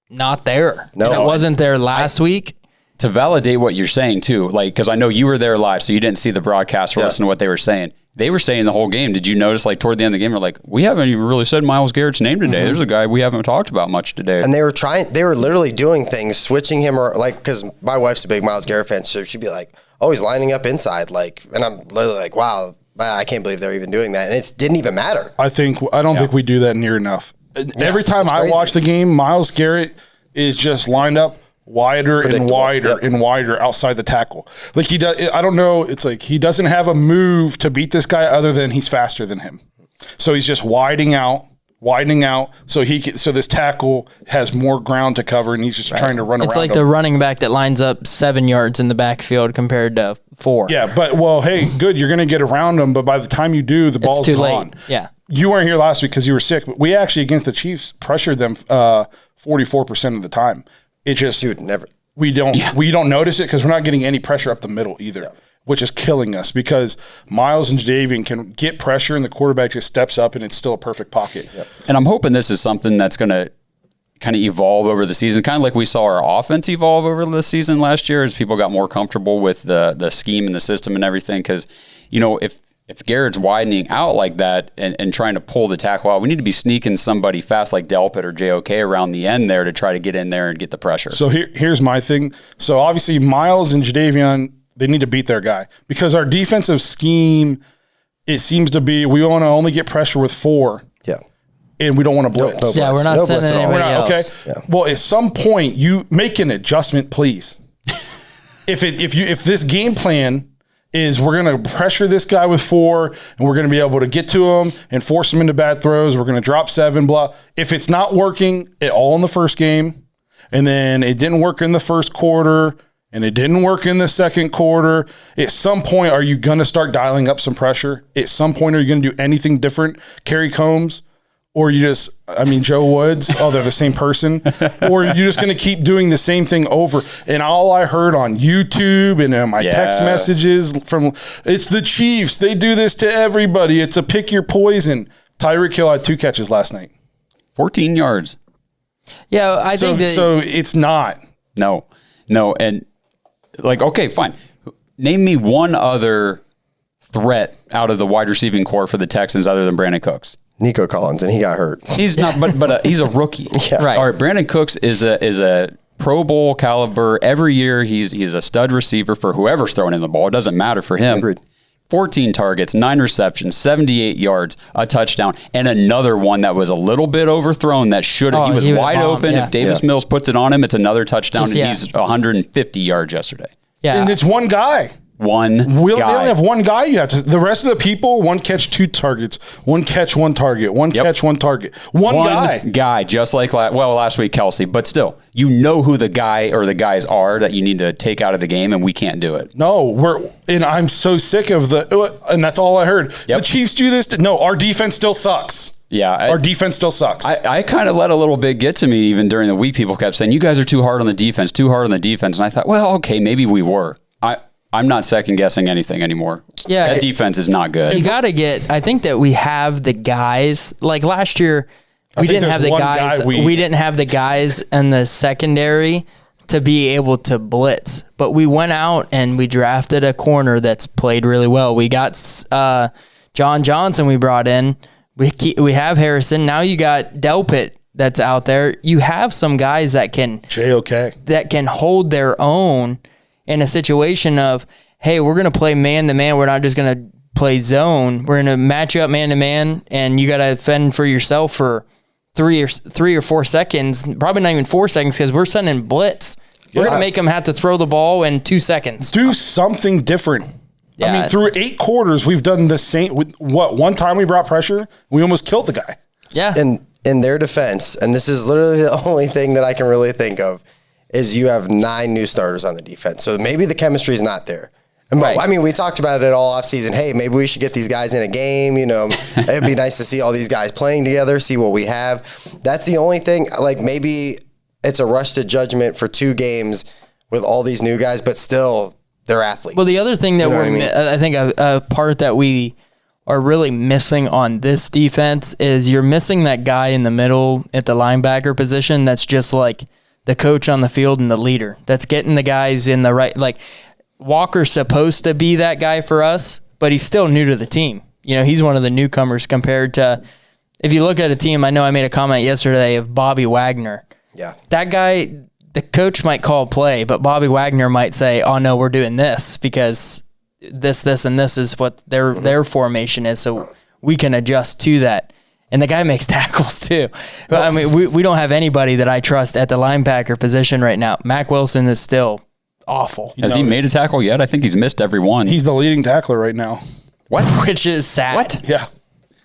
not there. No, it wasn't there last week. To validate what you're saying too, because I know you were there live, so you didn't see the broadcast or listen to what they were saying. They were saying the whole game. Did you notice, toward the end of the game, we're we haven't even really said Myles Garrett's name today. There's a guy we haven't talked about much today. And they were literally doing things, switching him, because my wife's a big Myles Garrett fan, so she'd be like, oh, he's lining up inside, and I'm literally like, wow, I can't believe they're even doing that, and it didn't even matter. I don't think we do that near enough. Every time I watch the game, Myles Garrett is just lined up wider and wider and wider outside the tackle. He does. I don't know. It's he doesn't have a move to beat this guy other than he's faster than him. So he's just widening out. So this tackle has more ground to cover, and he's just trying to run around. It's like the running back that lines up 7 yards in the backfield compared to 4. Yeah, but hey, good. You're going to get around him, but by the time you do, the ball's too gone. late. Yeah. You weren't here last week because you were sick, but we actually, against the Chiefs, pressured them 44% of the time. It just we don't notice it because we're not getting any pressure up the middle either, which is killing us because Myles and Jadeveon can get pressure and the quarterback just steps up and it's still a perfect pocket. Yep. And I'm hoping this is something that's going to kind of evolve over the season, kind of like we saw our offense evolve over the season last year as people got more comfortable with the scheme and the system and everything. Because if Garrett's widening out like that and trying to pull the tackle out, we need to be sneaking somebody fast like Delpit or JOK around the end there to try to get in there and get the pressure. So here's my thing. So obviously Myles and Jadeveon, they need to beat their guy because our defensive scheme, it seems to be we want to only get pressure with 4. Yeah. And we don't want to blitz. We're not sending anybody else. Okay. Yeah. Well, at some point you make an adjustment, please. if this game plan is we're going to pressure this guy with 4 and we're going to be able to get to him and force him into bad throws. We're going to drop 7, blah. If it's not working at all in the first game and then it didn't work in the first quarter and it didn't work in the second quarter, at some point are you going to start dialing up some pressure? At some point are you going to do anything different? Kerry Combs? Or Joe Woods, they're the same person. Or you're just going to keep doing the same thing over. And all I heard on YouTube and in my text messages it's the Chiefs. They do this to everybody. It's a pick your poison. Tyreek Hill had 2 catches last night. 14 yards. Yeah, I think that. So it's not. No. And okay, fine. Name me one other threat out of the wide receiving core for the Texans other than Brandon Cooks. Nico Collins, and he got hurt. He's not, but he's a rookie. Yeah. Right. All right, Brandon Cooks is a Pro Bowl caliber. Every year he's a stud receiver for whoever's throwing him the ball. It doesn't matter for him. Agreed. 14 targets, 9 receptions, 78 yards, a touchdown, and another one that was a little bit overthrown that should have. He was wide open. Yeah. If Davis Mills puts it on him, it's another touchdown, and he's 150 yards yesterday. Yeah. And it's one guy. one They only guy. have one guy. You have to. The rest of the people, 1 catch, 2 targets. 1 catch, 1 target. 1 catch, 1 target. One guy. Just like last week, Kelsey. But still, you know who the guy or the guys are that you need to take out of the game, and we can't do it. No, I'm so sick of and that's all I heard. Yep. The Chiefs do this. No, our defense still sucks. Yeah, our defense still sucks. I kind of let a little bit get to me even during the week. People kept saying, you guys are too hard on the defense. And I thought, well, okay, maybe we were. I'm not second guessing anything anymore. Yeah. That defense is not good. You got to I think that we have the guys. Like last year, we didn't have the guys. We didn't have the guys in the secondary to be able to blitz. But we went out and we drafted a corner that's played really well. We got John Johnson we brought in. We have Harrison. Now you got Delpit that's out there. You have some guys that can hold their own in a situation of, hey, we're going to play man-to-man. We're not just going to play zone. We're going to match up man-to-man, and you got to fend for yourself for 3 or 4 seconds. Probably not even 4 seconds because we're sending blitz. We're going to make them have to throw the ball in 2 seconds. Do something different. Yeah. I mean, through 8 quarters, we've done the same. One time we brought pressure, we almost killed the guy. Yeah. In their defense, and this is literally the only thing that I can really think of, is you have 9 new starters on the defense. So maybe the chemistry is not there. And Right. I mean, we talked about it all offseason. Hey, maybe we should get these guys in a game. You know, it'd be nice to see all these guys playing together, see what we have. That's the only thing. Like, maybe it's a rush to judgment for 2 games with all these new guys, but still, they're athletes. Well, the other thing that I think a part that we are really missing on this defense is you're missing that guy in the middle at the linebacker position that's just like the coach on the field and the leader. That's getting the guys in the right. Like, Walker's supposed to be that guy for us, but he's still new to the team. You know, he's one of the newcomers compared to, if you look at a team, I know I made a comment yesterday of Bobby Wagner. Yeah. That guy, the coach might call play, but Bobby Wagner might say, oh, no, we're doing this because this, and this is what their formation is, so we can adjust to that. And the guy makes tackles too. But, I mean, we don't have anybody that I trust at the linebacker position right now. Mac Wilson is still awful. Has he made a tackle yet? I think he's missed every one. He's the leading tackler right now. What? Which is sad. What? Yeah.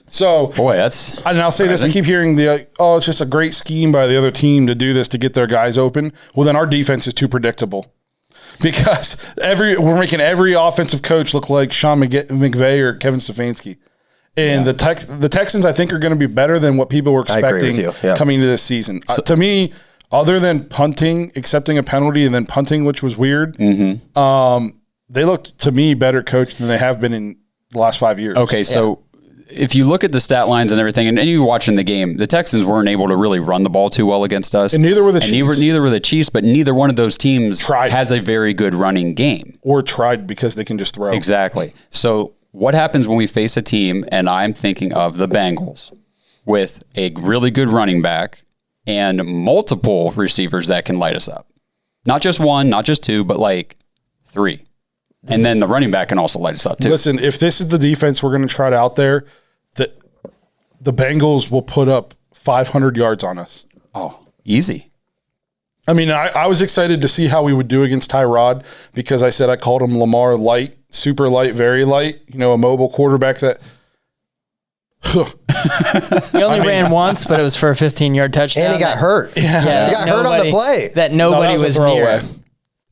So, boy, that's. And I'll say this: I keep hearing it's just a great scheme by the other team to do this to get their guys open. Well, then our defense is too predictable because we're making every offensive coach look like Sean McVay or Kevin Stefanski. And the Texans, I think, are going to be better than what people were expecting coming into this season. To me, other than punting, accepting a penalty, and then punting, which was weird, they looked, to me, better coached than they have been in the last 5 years. Okay, so if you look at the stat lines and everything, and you were watching the game, the Texans weren't able to really run the ball too well against us. And neither were the Chiefs. Neither were the Chiefs, but neither one of those teams has a very good running game. Or tried because they can just throw. Exactly. So what happens when we face a team, and I'm thinking of the Bengals, with a really good running back and multiple receivers that can light us up? Not just one, not just 2, but like 3. And then the running back can also light us up too. Listen, if this is the defense we're going to try out there, the Bengals will put up 500 yards on us. Oh, easy. I mean, I was excited to see how we would do against Tyrod because I said I called him Lamar light, super light, very light, a mobile quarterback that... He only ran once, but it was for a 15-yard touchdown. And he got hurt. Yeah, he got hurt on the play. That nobody was near.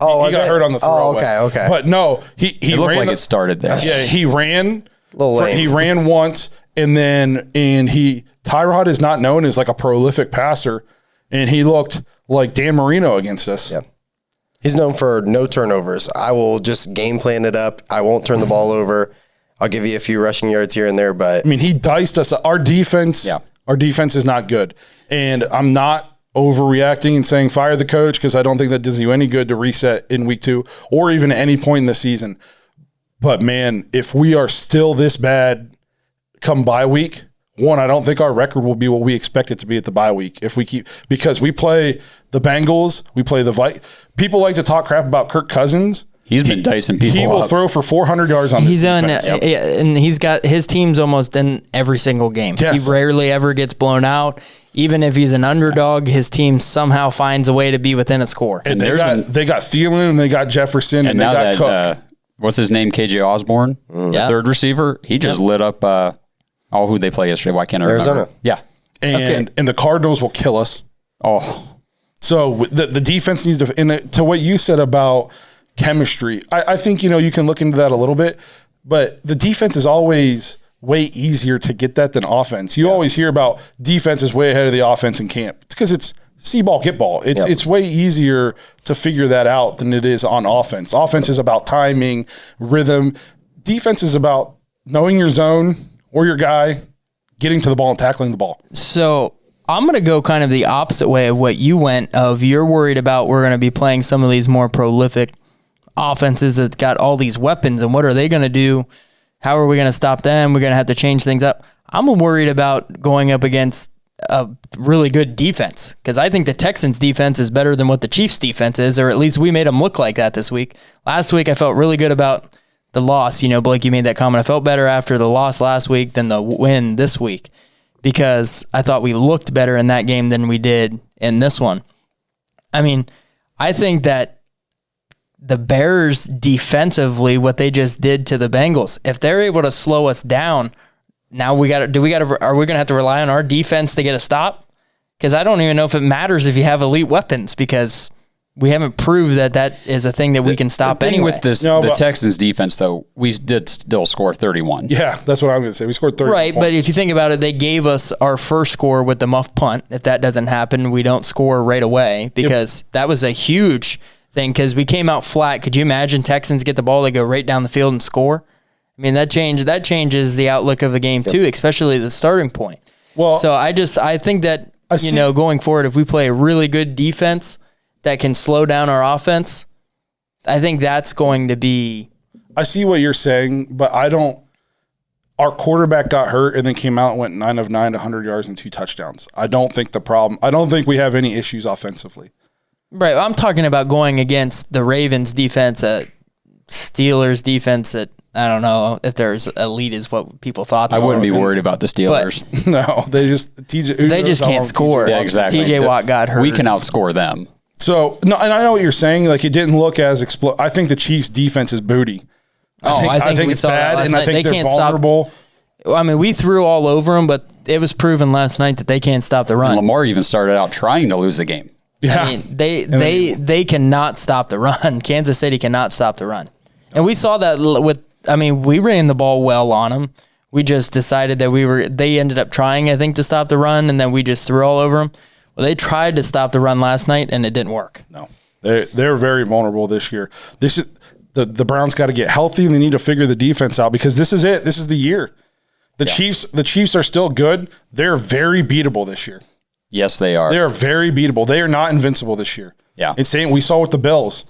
Oh, he got hurt on the throwaway. Oh, okay. But no, he looked ran like it started there. Yeah, he ran. Lame. He ran once, and Tyrod is not known as like a prolific passer, and he looked like Dan Marino against us. Yeah. He's known for no turnovers. I will just game plan it up. I won't turn the ball over. I'll give you a few rushing yards here and there, but I mean, he diced us. Our defense is not good, and I'm not overreacting and saying fire the coach because I don't think that does you any good to reset in week 2 or even at any point in the season. But man, if we are still this bad come bye week, I don't think our record will be what we expect it to be at the bye week because we play the Bengals, we play the people like to talk crap about Kirk Cousins. He's been dicing people. He will throw for 400 yards on this defense. And he's got his team's almost in every single game. Yes. He rarely ever gets blown out. Even if he's an underdog, his team somehow finds a way to be within a score. And they got Thielen and they got Jefferson and they got Cook. what's his name? KJ Osborne, the third receiver. He just lit up who they play yesterday. Why can't I Arizona. remember? Yeah. And the Cardinals will kill us. Oh. So the defense needs to, and to what you said about chemistry, I think, you can look into that a little bit, but the defense is always way easier to get that than offense. You always hear about defense is way ahead of the offense in camp. It's because it's see ball, get ball. It's way easier to figure that out than it is on offense. Offense is about timing, rhythm. Defense is about knowing your zone or your guy, getting to the ball and tackling the ball. So I'm going to go kind of the opposite way of what you went of you're worried about we're going to be playing some of these more prolific offenses that got all these weapons, and what are they going to do? How are we going to stop them? We're going to have to change things up. I'm worried about going up against a really good defense because I think the Texans defense is better than what the Chiefs defense is, or at least we made them look like that this week. Last week I felt really good about the loss. Blake, you made that comment. I felt better after the loss last week than the win this week, because I thought we looked better in that game than we did in this one. I think that the Bears defensively, what they just did to the Bengals, if they're able to slow us down, now are we going to have to rely on our defense to get a stop? Because I don't even know if it matters if you have elite weapons, because we haven't proved that is a thing that we can stop anyway. With the Texans defense, though, we did still score 31. Yeah, that's what I'm going to say. We scored 31 Right, points. but if you think about it, they gave us our first score with the muff punt. If that doesn't happen, we don't score right away, because that was a huge thing, because we came out flat. Could you imagine Texans get the ball, they go right down the field and score? That changes the outlook of the game too, especially the starting point. Well, so I think that going forward, if we play a really good defense that can slow down our offense, I think that's going to be. I see what you're saying, but I don't. Our quarterback got hurt and then came out and went 9 of 9, 100 yards and 2 touchdowns. I don't think we have any issues offensively. Right. I'm talking about going against the Ravens defense, Steelers defense that I don't know if there's elite is what people thought. I wouldn't be worried about the Steelers. No, they just can't score. Yeah, exactly. TJ Watt got hurt. We can outscore them. So, no, and I know what you're saying. Like, it didn't look as I think the Chiefs' defense is booty. I think it's bad, and I think they're vulnerable. We threw all over them, but it was proven last night that they can't stop the run. And Lamar even started out trying to lose the game. Yeah. They cannot stop the run. Kansas City cannot stop the run. And we saw that we ran the ball well on them. We just decided that they ended up trying, I think, to stop the run, and then we just threw all over them. Well, they tried to stop the run last night, and it didn't work. No, they're very vulnerable this year. This is the Browns got to get healthy, and they need to figure the defense out, because this is it. This is the year. The Chiefs are still good. They're very beatable this year. Yes, they are. They are very beatable. They are not invincible this year. Yeah, we saw with the Bills.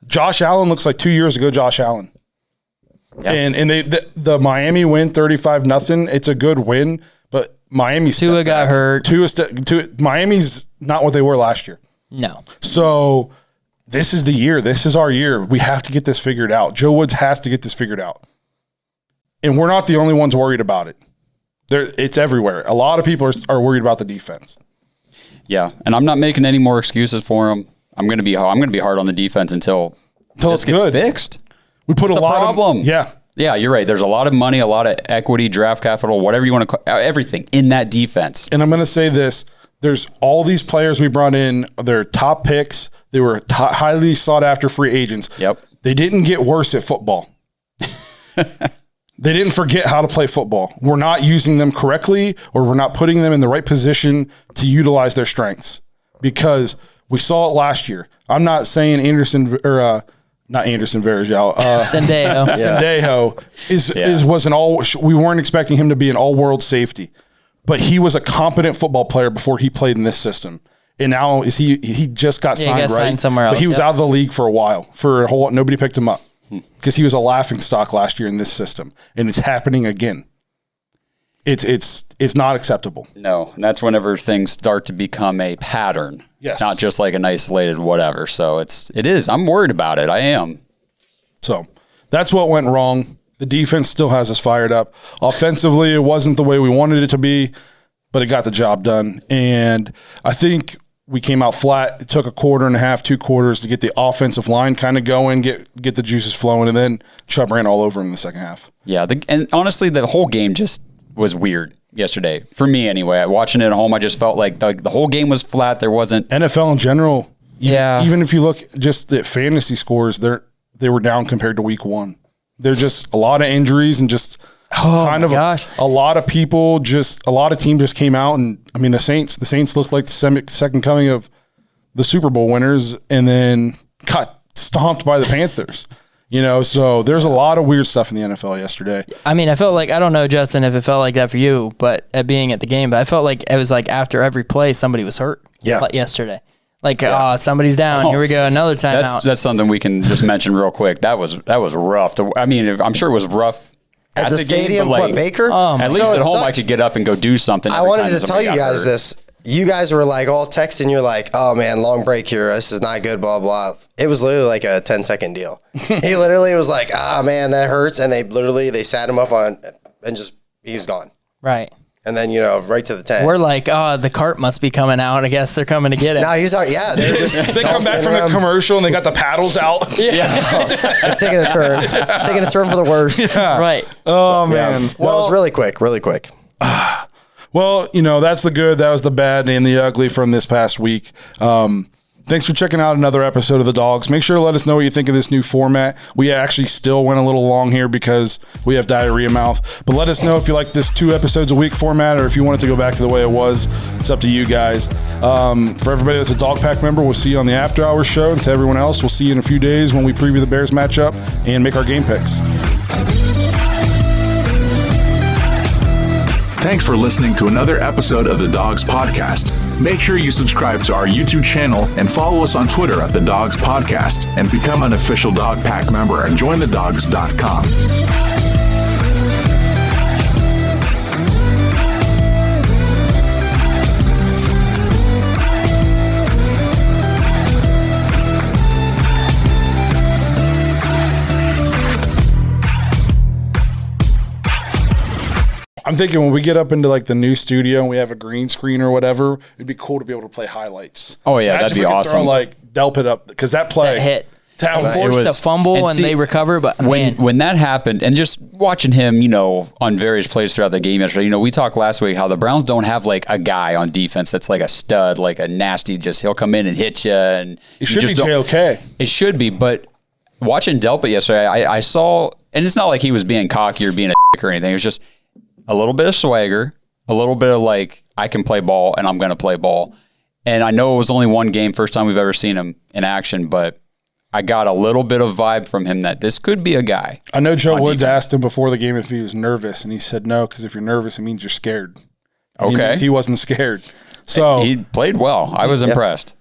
Josh Allen looks like 2 years ago. Josh Allen. Yeah. And the Miami win 35-0. It's a good win, but Tua got hurt. Miami's not what they were last year. No. So this is the year. This is our year. We have to get this figured out. Joe Woods has to get this figured out. And we're not the only ones worried about it. It's everywhere. A lot of people are worried about the defense. Yeah, and I'm not making any more excuses for them. I'm going to be hard on the defense until this gets fixed. We put a lot of problem. Yeah, you're right. There's a lot of money, a lot of equity, draft capital, whatever you want to call everything in that defense. And I'm going to say this. There's all these players we brought in. They're top picks. They were highly sought after free agents. Yep. They didn't get worse at football. They didn't forget how to play football. We're not using them correctly, or we're not putting them in the right position to utilize their strengths, because we saw it last year. I'm not saying not Anderson Varejao. Sendejo was an all. We weren't expecting him to be an all-world safety, but he was a competent football player before he played in this system. And now he just got signed, right? Signed somewhere else. But he was out of the league for a while. Nobody picked him up because he was a laughing stock last year in this system, and it's happening again. It's not acceptable. No, and that's whenever things start to become a pattern. Yes. Not just like an isolated whatever. So it is. I'm worried about it. I am. So that's what went wrong. The defense still has us fired up. Offensively, it wasn't the way we wanted it to be, but it got the job done. And I think we came out flat. It took a quarter and a half, 2 quarters to get the offensive line kind of going, get the juices flowing, and then Chubb ran all over him in the second half. Yeah, and honestly, the whole game just was weird yesterday. For me, anyway. Watching it at home, I just felt like the whole game was flat. There wasn't... NFL in general, Yeah. even if you look just at fantasy scores, they were down compared to week 1. They're just a lot of injuries and just kind of a lot of people, just a lot of teams just came out. And I mean, the Saints looked like the second coming of the Super Bowl winners and then got stomped by the Panthers. You know, so there's a lot of weird stuff in the NFL yesterday. I mean, I felt like, I don't know, Justin, if it felt like that for you, but at being at the game, but I felt like it was like after every play, somebody was hurt. Yeah. Like yesterday. Like, somebody's down. Here we go. Another timeout. That's something we can just mention real quick. That was rough. I mean, I'm sure it was rough At the stadium, game, but what, Baker? At least at home, I could get up and go do something. I wanted to tell you guys this. You guys were like all texting. You're like, oh man, long break here. This is not good, blah, blah. It was literally like a 10-second deal. He literally was like, man, that hurts. And they sat him up on and just, he was gone. Right. And then, right to the 10. We're like, the cart must be coming out. I guess they're coming to get it. No, he's out. Yeah. They're just They come back from the commercial and they got the paddles out. It's taking a turn. It's taking a turn for the worst. Yeah. Right. Oh, man. Yeah. No, it was really quick, really quick. Well, that's the good, that was the bad, and the ugly from this past week. Thanks for checking out another episode of The Dawgs. Make sure to let us know what you think of this new format. We actually still went a little long here because we have diarrhea mouth. But let us know if you like this 2 episodes a week format or if you want it to go back to the way it was. It's up to you guys. For everybody that's a Dog Pack member, we'll see you on the After Hours show. And to everyone else, we'll see you in a few days when we preview the Bears matchup and make our game picks. Thanks for listening to another episode of the Dawgs Podcast. Make sure you subscribe to our YouTube channel and follow us on Twitter at the Dawgs Podcast and become an official Dog Pack member at jointhedawgs.com. I'm thinking when we get up into like the new studio and we have a green screen or whatever, it'd be cool to be able to play highlights. Oh yeah, Imagine that'd be if we could awesome. Throw, like Delpit up because that play That hit. That was, Forced the fumble and they recover, but when that happened, and just watching him, on various plays throughout the game yesterday, we talked last week how the Browns don't have like a guy on defense that's like a stud, like a nasty, he'll come in and hit you. And it should be JOK. It should be, but watching Delpit yesterday, I saw, and it's not like he was being cocky or being a dick or anything. It was just a little bit of swagger, a little bit of like, I can play ball and I'm going to play ball. And I know it was only one game, first time we've ever seen him in action, but I got a little bit of vibe from him that this could be a guy. I know Joe Woods asked him before the game if he was nervous, and he said no, because if you're nervous, it means you're scared. Okay. He wasn't scared. So he played well. I was impressed.